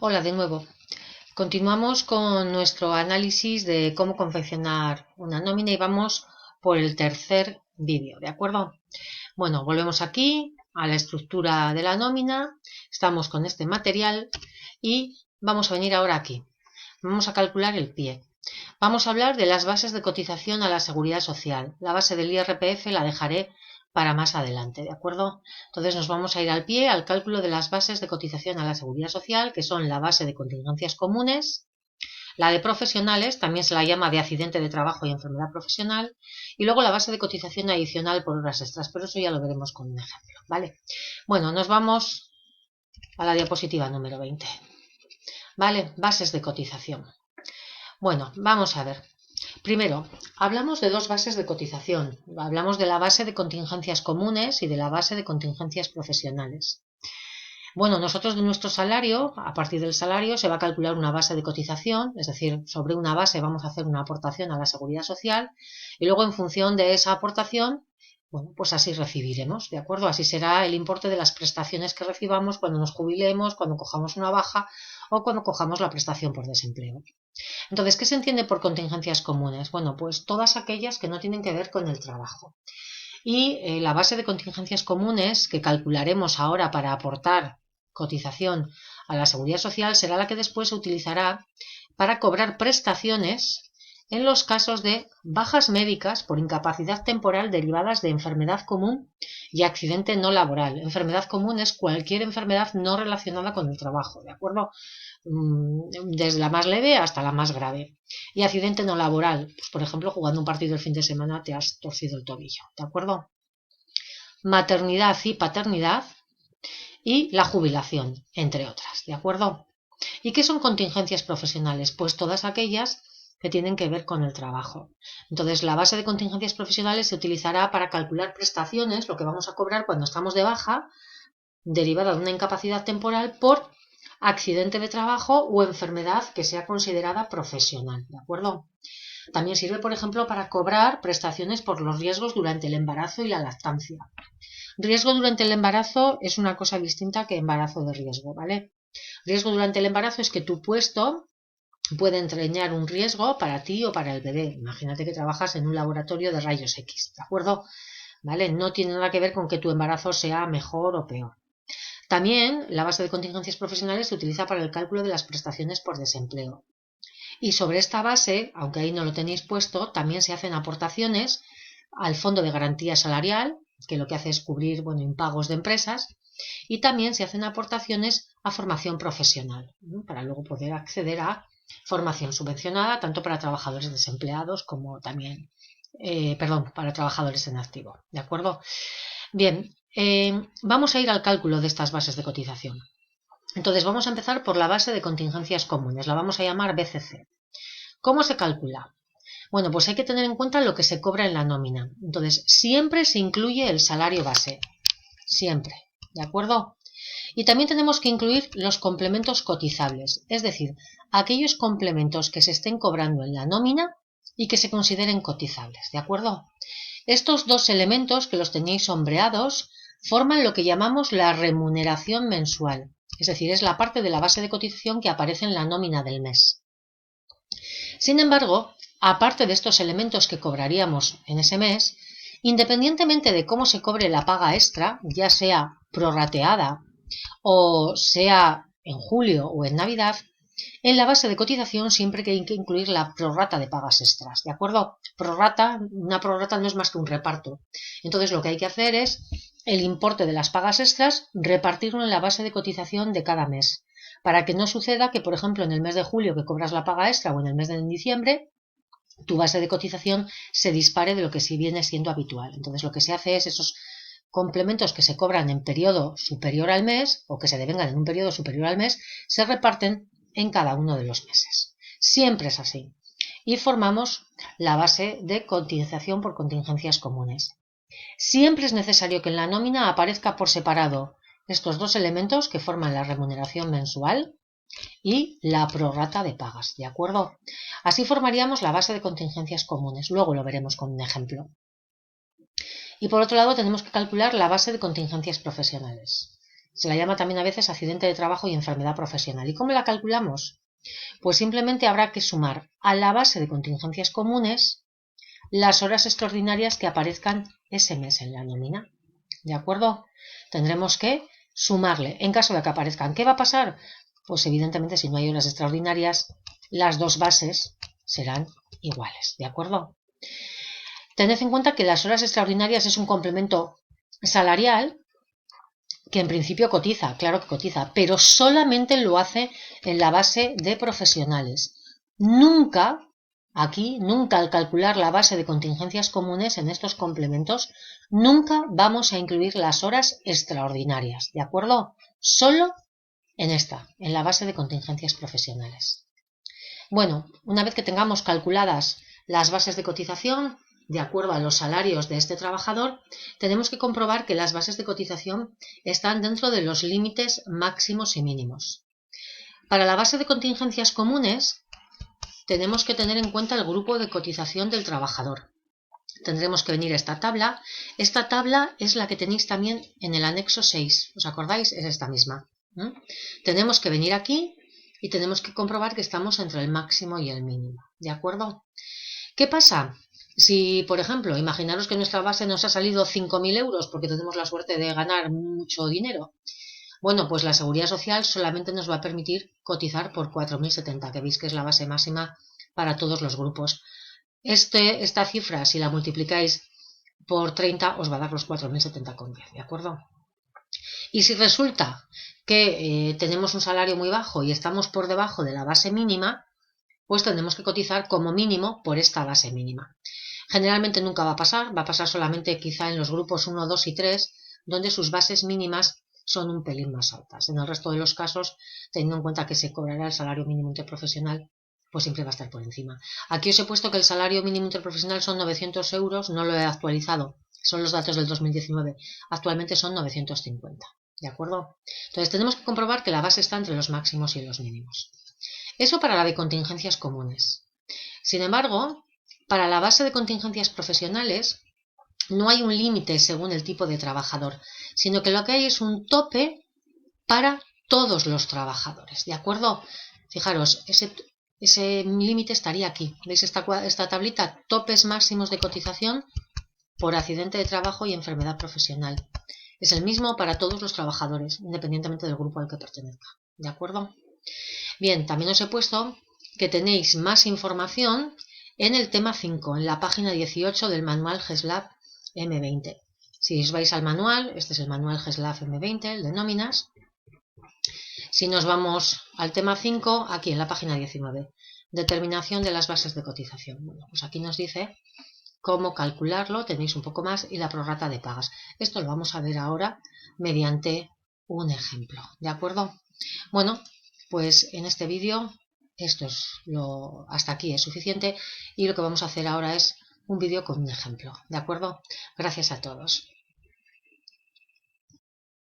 Hola de nuevo. Continuamos con nuestro análisis de cómo confeccionar una nómina y vamos por el tercer vídeo, ¿de acuerdo? Bueno, volvemos aquí a la estructura de la nómina, estamos con este material y vamos a venir ahora aquí. Vamos a calcular el pie. Vamos a hablar de las bases de cotización a la seguridad social. La base del IRPF la dejaré para más adelante, ¿de acuerdo? Entonces nos vamos a ir al pie al cálculo de las bases de cotización a la seguridad social, que son la base de contingencias comunes, la de profesionales, también se la llama de accidente de trabajo y enfermedad profesional, y luego la base de cotización adicional por horas extras, pero eso ya lo veremos con un ejemplo, ¿vale? Bueno, nos vamos a la diapositiva número 20, ¿vale? Bases de cotización. Bueno, vamos a ver. Primero, hablamos de dos bases de cotización. Hablamos de la base de contingencias comunes y de la base de contingencias profesionales. Bueno, nosotros de nuestro salario, a partir del salario, se va a calcular una base de cotización, es decir, sobre una base vamos a hacer una aportación a la seguridad social y luego en función de esa aportación, bueno, pues así recibiremos, ¿de acuerdo? Así será el importe de las prestaciones que recibamos cuando nos jubilemos, cuando cojamos una baja o cuando cojamos la prestación por desempleo. Entonces, ¿qué se entiende por contingencias comunes? Bueno, pues todas aquellas que no tienen que ver con el trabajo. Y la base de contingencias comunes que calcularemos ahora para aportar cotización a la seguridad social será la que después se utilizará para cobrar prestaciones en los casos de bajas médicas por incapacidad temporal derivadas de enfermedad común y accidente no laboral. Enfermedad común es cualquier enfermedad no relacionada con el trabajo, ¿de acuerdo? Desde la más leve hasta la más grave. Y accidente no laboral, pues por ejemplo, jugando un partido el fin de semana te has torcido el tobillo, ¿de acuerdo? Maternidad y paternidad y la jubilación, entre otras, ¿de acuerdo? ¿Y qué son contingencias profesionales? Pues todas aquellas que tienen que ver con el trabajo. Entonces, la base de contingencias profesionales se utilizará para calcular prestaciones, lo que vamos a cobrar cuando estamos de baja, derivada de una incapacidad temporal por accidente de trabajo o enfermedad que sea considerada profesional, ¿de acuerdo? También sirve, por ejemplo, para cobrar prestaciones por los riesgos durante el embarazo y la lactancia. Riesgo durante el embarazo es una cosa distinta que embarazo de riesgo, ¿vale? Riesgo durante el embarazo es que tu puesto puede entrañar un riesgo para ti o para el bebé. Imagínate que trabajas en un laboratorio de rayos X, ¿de acuerdo? ¿Vale? No tiene nada que ver con que tu embarazo sea mejor o peor. También la base de contingencias profesionales se utiliza para el cálculo de las prestaciones por desempleo. Y sobre esta base, aunque ahí no lo tenéis puesto, también se hacen aportaciones al Fondo de Garantía Salarial, que lo que hace es cubrir, bueno, impagos de empresas, y también se hacen aportaciones a formación profesional, ¿no? Para luego poder acceder a formación subvencionada, tanto para trabajadores desempleados como también, para trabajadores en activo, ¿de acuerdo? Bien, vamos a ir al cálculo de estas bases de cotización. Entonces vamos a empezar por la base de contingencias comunes, la vamos a llamar BCC. ¿Cómo se calcula? Bueno, pues hay que tener en cuenta lo que se cobra en la nómina. Entonces, siempre se incluye el salario base. Siempre, ¿de acuerdo? Y también tenemos que incluir los complementos cotizables, es decir, aquellos complementos que se estén cobrando en la nómina y que se consideren cotizables, ¿de acuerdo? Estos dos elementos que los tenéis sombreados forman lo que llamamos la remuneración mensual, es decir, es la parte de la base de cotización que aparece en la nómina del mes. Sin embargo, aparte de estos elementos que cobraríamos en ese mes, independientemente de cómo se cobre la paga extra, ya sea prorrateada o sea en julio o en Navidad, en la base de cotización siempre hay que incluir la prorrata de pagas extras, ¿de acuerdo? Una prorrata no es más que un reparto. Entonces lo que hay que hacer es el importe de las pagas extras, repartirlo en la base de cotización de cada mes, para que no suceda que, por ejemplo, en el mes de julio que cobras la paga extra o en el mes de diciembre, tu base de cotización se dispare de lo que sí viene siendo habitual. Entonces lo que se hace es esos complementos que se cobran en periodo superior al mes o que se devengan en un periodo superior al mes se reparten en cada uno de los meses. Siempre es así. Y formamos la base de cotización por contingencias comunes. Siempre es necesario que en la nómina aparezca por separado estos dos elementos que forman la remuneración mensual y la prorrata de pagas, ¿de acuerdo? Así formaríamos la base de contingencias comunes. Luego lo veremos con un ejemplo. Y por otro lado tenemos que calcular la base de contingencias profesionales. Se la llama también a veces accidente de trabajo y enfermedad profesional. ¿Y cómo la calculamos? Pues simplemente habrá que sumar a la base de contingencias comunes las horas extraordinarias que aparezcan ese mes en la nómina. ¿De acuerdo? Tendremos que sumarle. En caso de que aparezcan, ¿qué va a pasar? Pues evidentemente si no hay horas extraordinarias, las dos bases serán iguales. ¿De acuerdo? Tened en cuenta que las horas extraordinarias es un complemento salarial que en principio cotiza, claro que cotiza, pero solamente lo hace en la base de profesionales. Nunca al calcular la base de contingencias comunes en estos complementos, nunca vamos a incluir las horas extraordinarias, ¿de acuerdo? Solo en la base de contingencias profesionales. Bueno, una vez que tengamos calculadas las bases de cotización, de acuerdo a los salarios de este trabajador, tenemos que comprobar que las bases de cotización están dentro de los límites máximos y mínimos. Para la base de contingencias comunes, tenemos que tener en cuenta el grupo de cotización del trabajador. Tendremos que venir a esta tabla. Esta tabla es la que tenéis también en el anexo 6. ¿Os acordáis? Es esta misma. Tenemos que venir aquí y tenemos que comprobar que estamos entre el máximo y el mínimo. ¿De acuerdo? ¿Qué pasa? Si, por ejemplo, imaginaros que nuestra base nos ha salido 5.000 euros porque tenemos la suerte de ganar mucho dinero. Bueno, pues la Seguridad Social solamente nos va a permitir cotizar por 4.070, que veis que es la base máxima para todos los grupos. Esta cifra, si la multiplicáis por 30, os va a dar los 4.070,10, ¿de acuerdo? Y si resulta que tenemos un salario muy bajo y estamos por debajo de la base mínima, pues tendremos que cotizar como mínimo por esta base mínima. Generalmente nunca va a pasar solamente quizá en los grupos 1, 2 y 3, donde sus bases mínimas son un pelín más altas. En el resto de los casos, teniendo en cuenta que se cobrará el salario mínimo interprofesional, pues siempre va a estar por encima. Aquí os he puesto que el salario mínimo interprofesional son 900 euros, no lo he actualizado, son los datos del 2019, actualmente son 950, ¿de acuerdo? Entonces tenemos que comprobar que la base está entre los máximos y los mínimos. Eso para la de contingencias comunes. Sin embargo, para la base de contingencias profesionales no hay un límite según el tipo de trabajador, sino que lo que hay es un tope para todos los trabajadores, ¿de acuerdo? Fijaros, ese límite estaría aquí. ¿Veis esta tablita? Topes máximos de cotización por accidente de trabajo y enfermedad profesional. Es el mismo para todos los trabajadores, independientemente del grupo al que pertenezca, ¿de acuerdo? Bien, también os he puesto que tenéis más información en el tema 5, en la página 18 del manual GESLAB M20. Si os vais al manual, este es el manual GESLAB M20, el de nóminas. Si nos vamos al tema 5, aquí en la página 19, determinación de las bases de cotización. Bueno, pues aquí nos dice cómo calcularlo, tenéis un poco más, y la prorrata de pagas. Esto lo vamos a ver ahora mediante un ejemplo, ¿de acuerdo? Bueno, pues en este vídeo hasta aquí es suficiente y lo que vamos a hacer ahora es un vídeo con un ejemplo, ¿de acuerdo? Gracias a todos.